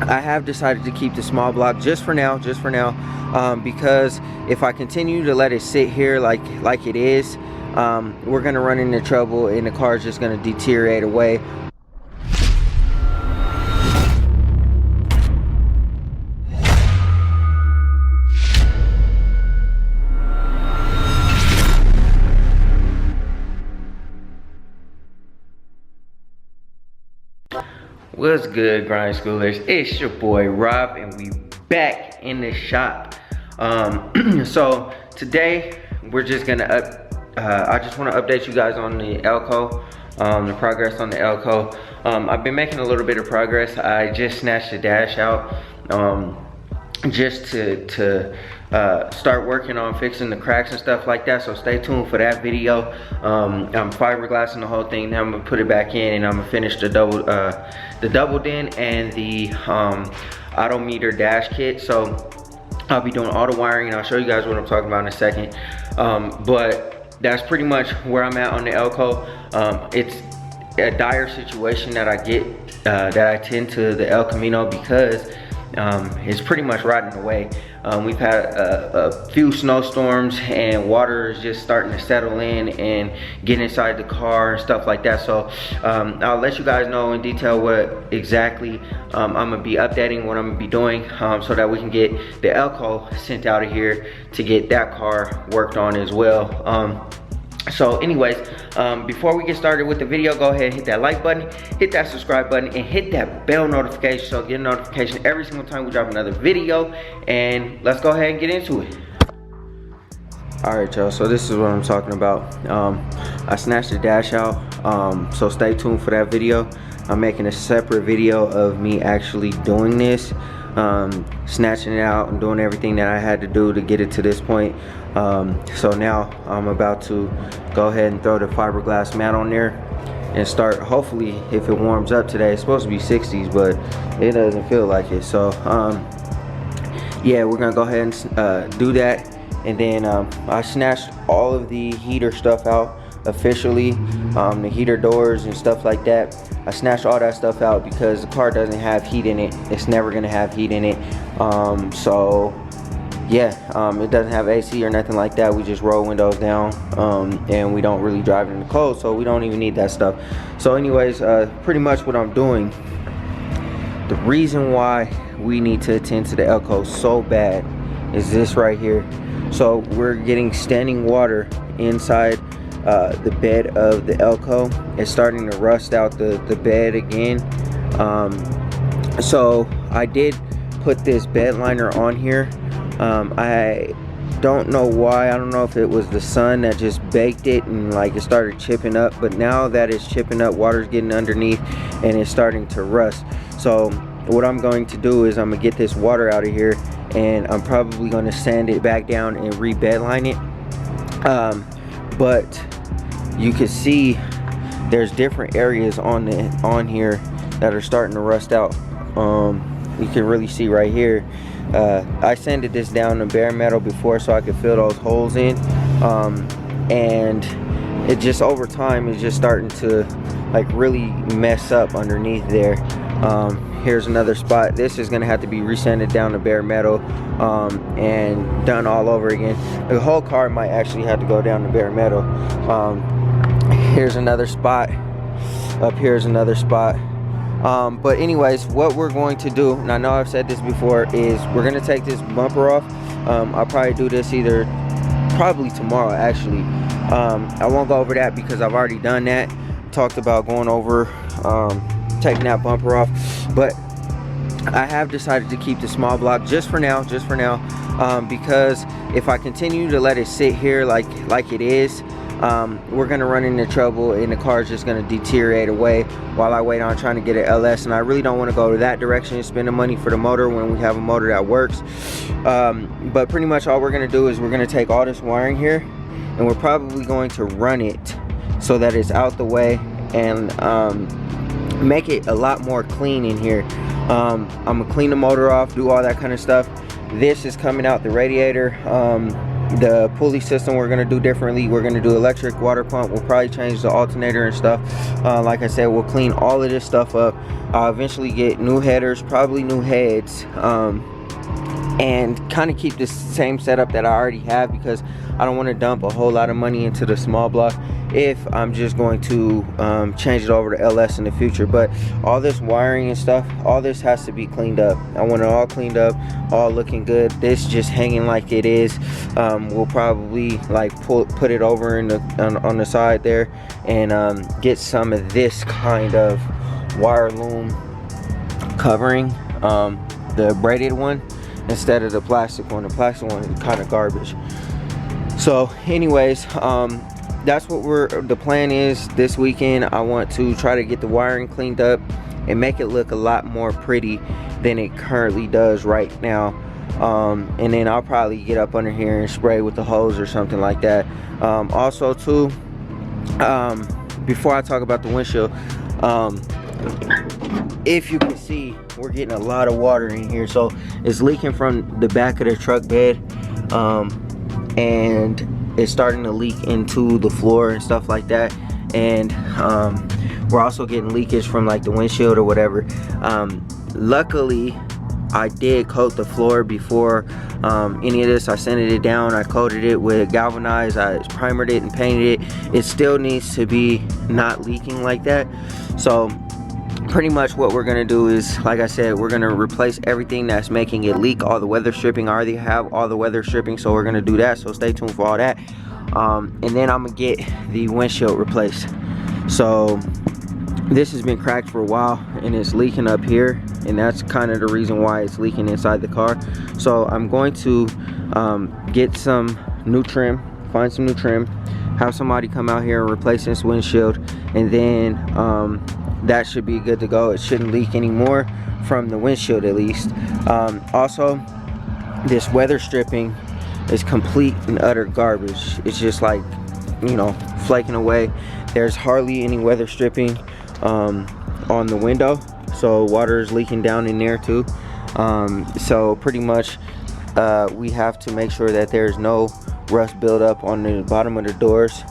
I have decided to keep the small block just for now, because if I continue to let it sit here like it is, we're gonna run into trouble and the car is just gonna deteriorate away. What's good, grind schoolers? It's your boy Rob, and we back in the shop. So today we're just gonna I just want to update you guys on the Elko, the progress on the Elko. I've been making a little bit of progress. I just snatched the dash out, just to start working on fixing the cracks and stuff like that, so stay tuned for that video. I'm fiberglassing the whole thing. Now I'm gonna put it back in and I'm gonna finish the double din and the odometer dash kit. So I'll be doing all the wiring and I'll show you guys what I'm talking about in a second. But that's pretty much where I'm at on the Elko. It's a dire situation that I get, that I tend to the El Camino, because it's pretty much rotting away. We've had a few snowstorms and water is just starting to settle in and get inside the car and stuff like that. So I'll let you guys know in detail what exactly I'm gonna be updating, what I'm gonna be doing, so that we can get the Elko sent out of here to get that car worked on as well. So anyways, before we get started with the video, go ahead and hit that like button, hit that subscribe button, and hit that bell notification so get a notification every single time we drop another video. And let's go ahead and get into it. Alright y'all, so this is what I'm talking about. I snatched the dash out, so stay tuned for that video. I'm making a separate video of me actually doing this, snatching it out and doing everything that I had to do to get it to this point. So now I'm about to go ahead and throw the fiberglass mat on there and start. Hopefully, if it warms up today, it's supposed to be 60s, but it doesn't feel like it. So yeah, we're gonna go ahead and do that. And then I snatched all of the heater stuff out officially, the heater doors and stuff like that. I snatched all that stuff out because the car doesn't have heat in it. It's never gonna have heat in it. So yeah, it doesn't have AC or nothing like that. We just roll windows down, and we don't really drive it in the cold, so we don't even need that stuff. So anyways, pretty much what I'm doing, the reason why we need to attend to the Elko so bad is this right here. So we're getting standing water inside the bed of the Elko. It's starting to rust out the bed again. So I did put this bed liner on here. I don't know why. I don't know if it was the sun that just baked it and like it started chipping up, but now that it's chipping up, water's getting underneath and it's starting to rust. So what I'm going to do is I'm gonna get this water out of here, and I'm probably going to sand it back down and re-bed line it. But you can see there's different areas on here that are starting to rust out. You can really see right here. I sanded this down to bare metal before so I could fill those holes in, and it just over time is just starting to like really mess up underneath there. Here's another spot. This is gonna have to be resanded down to bare metal, and done all over again. The whole car might actually have to go down to bare metal. Here's another spot. Up here's another spot. But anyways, what we're going to do, and I know I've said this before, is we're gonna take this bumper off. I'll probably do this probably tomorrow actually. I won't go over that because I've already done that. Talked about going over taking that bumper off, but I have decided to keep the small block just for now, because if I continue to let it sit here like it is, we're gonna run into trouble and the car is just gonna deteriorate away while I wait on trying to get an LS, and I really don't want to go to that direction and spend the money for the motor when we have a motor that works. But pretty much all we're gonna do is we're gonna take all this wiring here and we're probably going to run it so that it's out the way and make it a lot more clean in here. I'm gonna clean the motor off, do all that kind of stuff. This is coming out the radiator. The pulley system we're gonna do differently. We're gonna do electric, water pump. We'll probably change the alternator and stuff. Like I said, we'll clean all of this stuff up. I'll eventually get new headers, probably new heads, and kind of keep this same setup that I already have, because I don't want to dump a whole lot of money into the small block if I'm just going to change it over to LS in the future. But all this wiring and stuff, all this has to be cleaned up. I want it all cleaned up, all looking good. This just hanging like it is. We'll probably like put it over in the on the side there, and get some of this kind of wire loom covering, the braided one, instead of the plastic one. The plastic one is kind of garbage. So anyways, that's what the plan is this weekend. I want to try to get the wiring cleaned up and make it look a lot more pretty than it currently does right now. And then I'll probably get up under here and spray with the hose or something like that. Also too, before I talk about the windshield, if you can see, we're getting a lot of water in here. So it's leaking from the back of the truck bed, and it's starting to leak into the floor and stuff like that. And we're also getting leakage from like the windshield or whatever. Luckily, I did coat the floor before any of this. I sanded it down, I coated it with galvanized, I primered it and painted it. It still needs to be not leaking like that. So pretty much what we're gonna do is, like I said, we're gonna replace everything that's making it leak. All the weather stripping, I already have all the weather stripping, so we're gonna do that, so stay tuned for all that. And then I'm gonna get the windshield replaced. So this has been cracked for a while and it's leaking up here, and that's kind of the reason why it's leaking inside the car. So I'm going to get some new trim, find some new trim, have somebody come out here and replace this windshield, and then that should be good to go. It shouldn't leak anymore from the windshield, at least. Also, this weather stripping is complete and utter garbage. It's just like, you know, flaking away. There's hardly any weather stripping on the window, so water is leaking down in there too. So pretty much we have to make sure that there's no rust buildup on the bottom of the doors.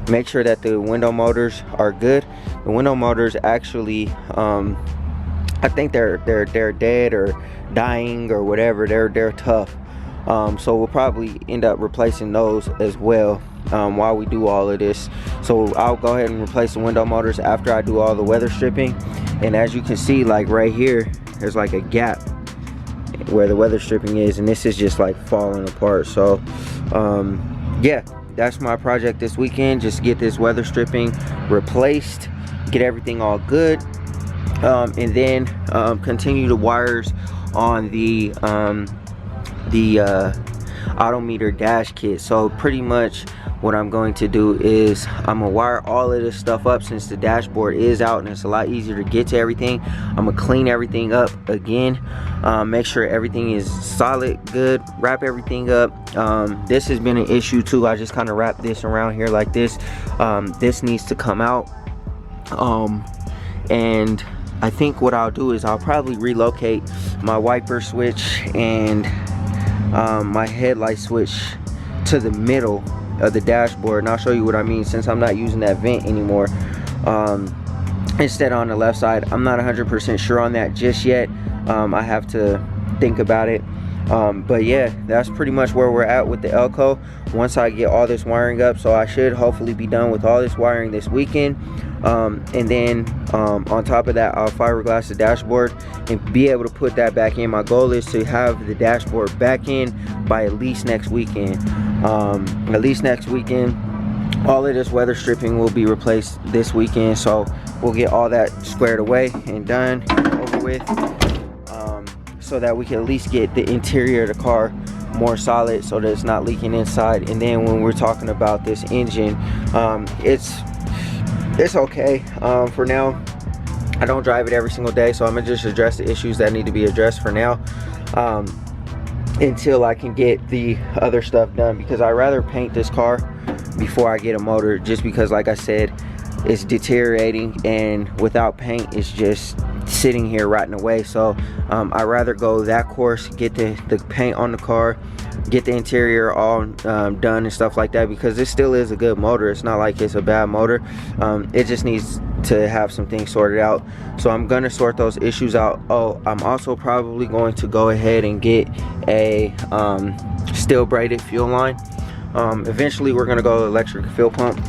Make sure that the window motors are good. The window motors actually, I think they're dead or dying or whatever. They're tough. So we'll probably end up replacing those as well while we do all of this. So I'll go ahead and replace the window motors after I do all the weather stripping. And as you can see, like right here, there's like a gap where the weather stripping is, and this is just like falling apart. So yeah, that's my project this weekend. Just get this weather stripping replaced, get everything all good, and then continue the wires on the odometer dash kit. So pretty much what I'm going to do is I'm gonna wire all of this stuff up, since the dashboard is out and it's a lot easier to get to everything. I'm gonna clean everything up again, make sure everything is solid, good, wrap everything up. This has been an issue too. I just kind of wrap this around here like this. This needs to come out, and I think what I'll do is I'll probably relocate my wiper switch and my headlight switch to the middle of the dashboard, and I'll show you what I mean, since I'm not using that vent anymore. Instead on the left side. I'm not 100% sure on that just yet. I have to think about it. But yeah, that's pretty much where we're at with the Elko. Once I get all this wiring up, so I should hopefully be done with all this wiring this weekend. And then on top of that, I'll fiberglass the dashboard and be able to put that back in. My goal is to have the dashboard back in by at least next weekend. At least next weekend. All of this weather stripping will be replaced this weekend, so we'll get all that squared away and done, over with, so that we can at least get the interior of the car more solid, so that it's not leaking inside. And then when we're talking about this engine, it's okay for now. I don't drive it every single day, so I'm gonna just address the issues that need to be addressed for now, until I can get the other stuff done, because I'd rather paint this car before I get a motor, just because, like I said, it's deteriorating, and without paint it's just sitting here rotting away. So I'd rather go that course, get the paint on the car, get the interior all done and stuff like that, because this still is a good motor. It's not like it's a bad motor. It just needs to have some things sorted out. So I'm gonna sort those issues out. Oh, I'm also probably going to go ahead and get a steel braided fuel line. Eventually we're gonna go electric fuel pump,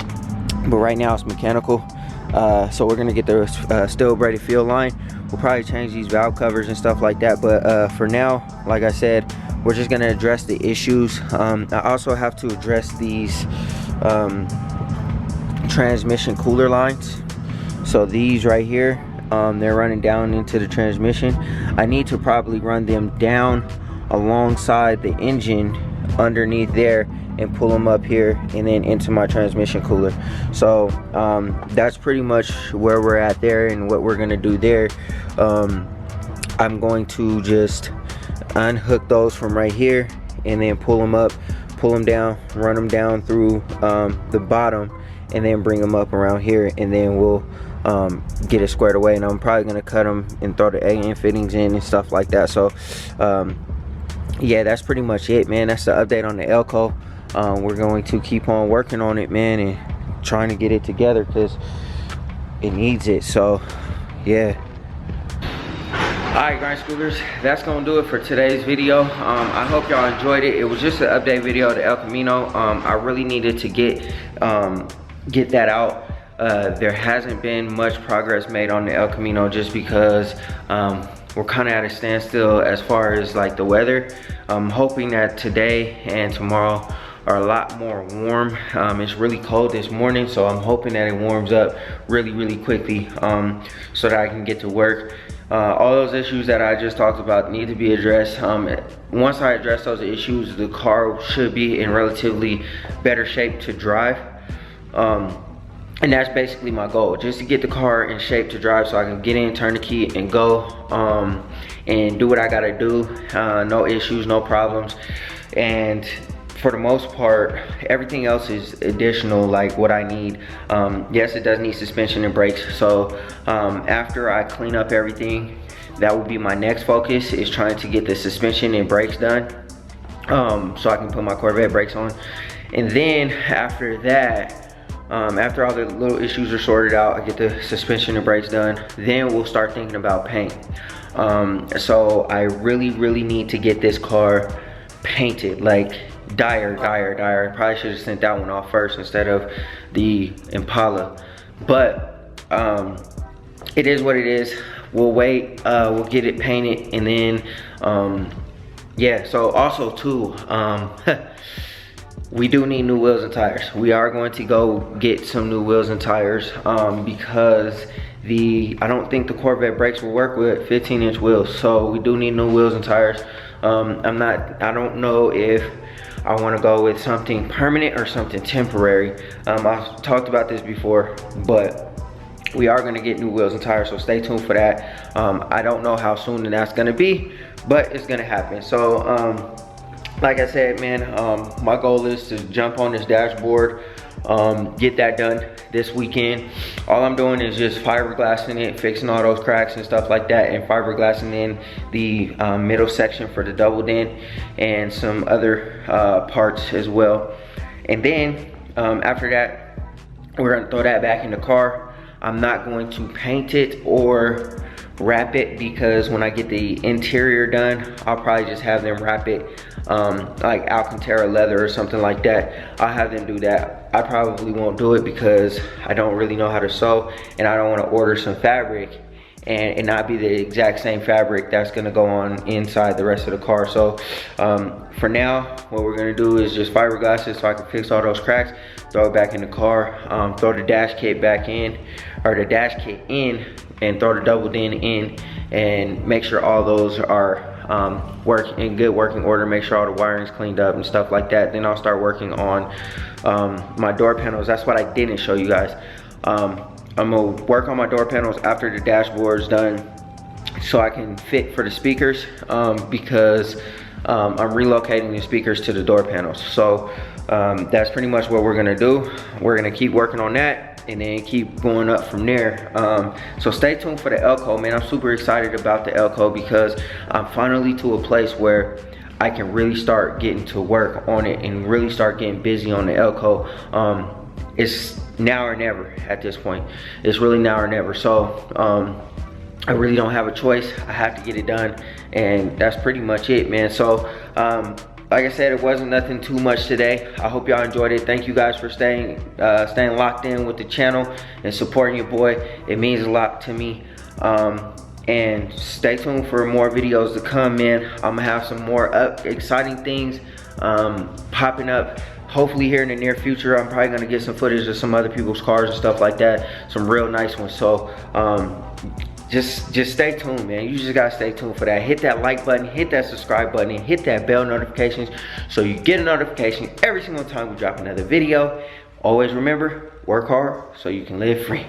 but right now it's mechanical. So we're gonna get the steel braided fuel line. We'll probably change these valve covers and stuff like that, but for now, like I said, we're just gonna address the issues. I also have to address these transmission cooler lines. So these right here, they're running down into the transmission. I need to probably run them down alongside the engine underneath there and pull them up here and then into my transmission cooler. So that's pretty much where we're at there and what we're gonna do there. I'm going to just unhook those from right here and then pull them up, pull them down, run them down through the bottom, and then bring them up around here, and then we'll get it squared away. And I'm probably gonna cut them and throw the AN fittings in and stuff like that. So yeah, that's pretty much it, man. That's the update on the Elko. We're going to keep on working on it, man, and trying to get it together because it needs it. So yeah. Alright, grind schoolers, that's gonna do it for today's video. I hope y'all enjoyed it. It was just an update video of the El Camino. I really needed to get that out. There hasn't been much progress made on the El Camino just because we're kind of at a standstill as far as like the weather. I'm hoping that today and tomorrow are a lot more warm. It's really cold this morning, so I'm hoping that it warms up really quickly so that I can get to work. All those issues that I just talked about need to be addressed. Once I address those issues, the car should be in relatively better shape to drive. And that's basically my goal, just to get the car in shape to drive so I can get in, turn the key, and go and do what I gotta do. No issues, no problems. And for the most part, everything else is additional, like what I need. Yes, it does need suspension and brakes. So after I clean up everything, that will be my next focus, is trying to get the suspension and brakes done so I can put my Corvette brakes on. And then after that, after all the little issues are sorted out, I get the suspension and brakes done, then we'll start thinking about paint. So I really need to get this car painted, like dire. Probably should have sent that one off first instead of the Impala, but it is what it is. We'll wait, we'll get it painted, and then yeah. So also too, we do need new wheels and tires. We are going to go get some new wheels and tires because I don't think the Corvette brakes will work with 15-inch wheels. So we do need new wheels and tires. I don't know if I want to go with something permanent or something temporary. I've talked about this before, but we are going to get new wheels and tires, so stay tuned for that. I don't know how soon that's going to be, but it's going to happen. So like I said, man, my goal is to jump on this dashboard, get that done this weekend. All I'm doing is just fiberglassing it, fixing all those cracks and stuff like that, and fiberglassing in the middle section for the double din and some other parts as well. And then after that, we're gonna throw that back in the car. I'm not going to paint it or wrap it, because when I get the interior done, I'll probably just have them wrap it like Alcantara leather or something like that. I'll have them do that. I probably won't do it because I don't really know how to sew, and I don't want to order some fabric and not be the exact same fabric that's gonna go on inside the rest of the car. So for now, what we're gonna do is just fiberglass it so I can fix all those cracks, throw it back in the car, throw the dash kit back in, or the dash kit in, and throw the double din in, and make sure all those are in good working order, make sure all the wiring's cleaned up and stuff like that. Then I'll start working on my door panels. That's what I didn't show you guys. I'm gonna work on my door panels after the dashboard's done so I can fit for the speakers, because I'm relocating the speakers to the door panels. So that's pretty much what we're gonna do. We're gonna keep working on that and then keep going up from there. So stay tuned for the Elko, man. I'm super excited about the Elko because I'm finally to a place where I can really start getting to work on it and really start getting busy on the Elko. It's now or never at this point. It's really now or never. So I really don't have a choice. I have to get it done, and that's pretty much it, man. So like I said, it wasn't nothing too much today. I hope y'all enjoyed it. Thank you guys for staying locked in with the channel and supporting your boy. It means a lot to me. And stay tuned for more videos to come, man. I'm gonna have some more exciting things popping up hopefully here in the near future. I'm probably gonna get some footage of some other people's cars and stuff like that, some real nice ones. So just stay tuned, man. You just gotta stay tuned for that. Hit that like button, hit that subscribe button, and hit that bell notifications so you get a notification every single time we drop another video. Always remember, work hard so you can live free.